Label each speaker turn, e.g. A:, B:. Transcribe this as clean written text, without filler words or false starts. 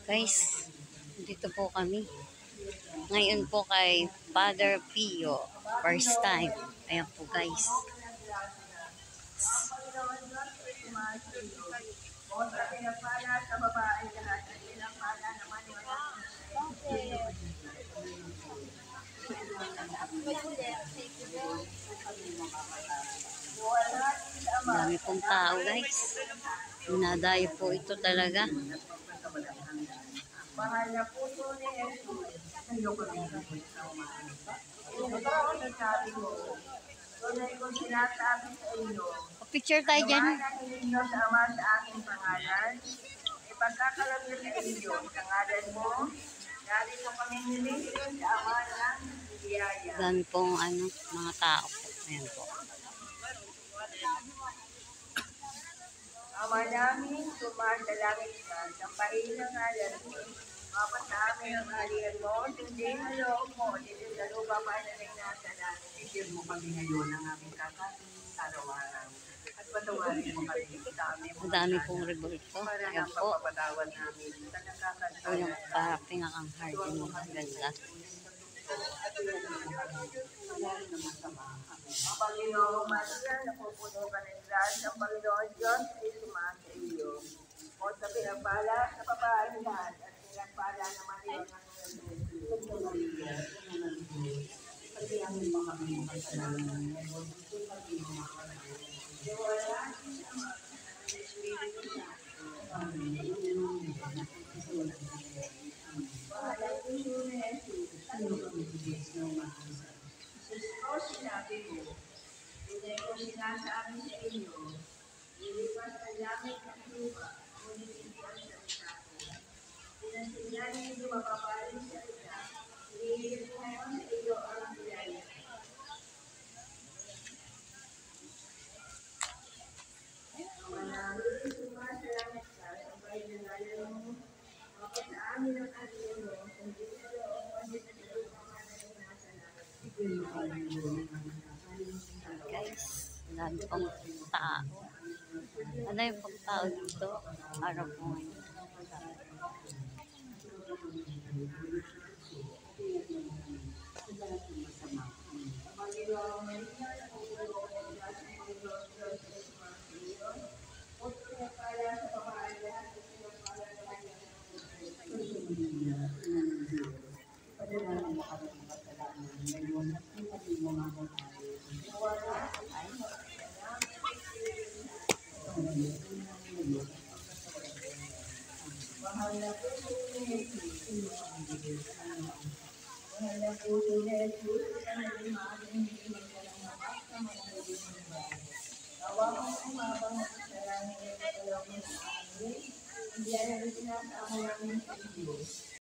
A: Guys, dito po kami. Ngayon po kay Father Pio. First time. Ayan po guys. Dami pong tao guys. Dinadayo po ito talaga.
B: Mahal na puso ni Jesus, sa'yo ko rin sabi mo, tunay kong sinasabi sa inyo,
A: Picture tayo dyan.
B: lumahanan ninyo sa Ama sa aking pangalan, ipagkakalam niyo sa inyo, sa ngalan mo, narito kami nililin sa Ama ng biyaya.
A: Dami pong mga tao po. Ayan po.
B: Ama namin, sumasalangit ka, sampahin ang ngalan mo, mapa sa amin ang halian mo, sundin ang loob mo, dito sa lupa pa na nasa langit. Bigyan mo kami ngayon ng aming kakasin araw-araw. At patawarin mo kami sa aming
A: Ang dami pong revolto.
B: para
A: Ayan
B: ng
A: po.
B: papapatawan namin sa
A: O
B: nakakasaya.
A: yung pinakang hard yung ganda.
B: Ang Panginoong Maria, napupuno ka ng grasya, ang Panginoon Diyos ay sumasa iyo. O sa pinagpala sa babae lahat, at pinagpala naman iyo ng pagkiyangin mo kami ng kasalanan, ngayon, pagkiyangin mo kami. Wala siya, Espiritu Santo. Amen. Bahalang puso ni Jesus, ano kami bigis ng mahasa? Sus ko, sinabi mo, hindi ko sinasabi sa inyo, ilipas ang langit at lupa, ngunit hindi ang salita ko. Pinasinyan ninyo mapapaling salita, ililis ko ngayon sa iyo ang biyaya. Manamit sumasalangit ka, sabay na ngalan mo, mapa sa amin ang atin mo, kundi sa loob, kundi sa loob ang ating nasa langit.
A: Guys, ang dami pong tao. Ano yung pong tao dito? Araw po ngayon.
B: Mahal na puso ni Jesus, mahal na puso ni Jesus, sa nalimahan hindi magkalang mapasa managawin ng bahay. Awa mong umabang at sarangin at kalawin sa amin, hindi na rin sinasama namin sa Diyos.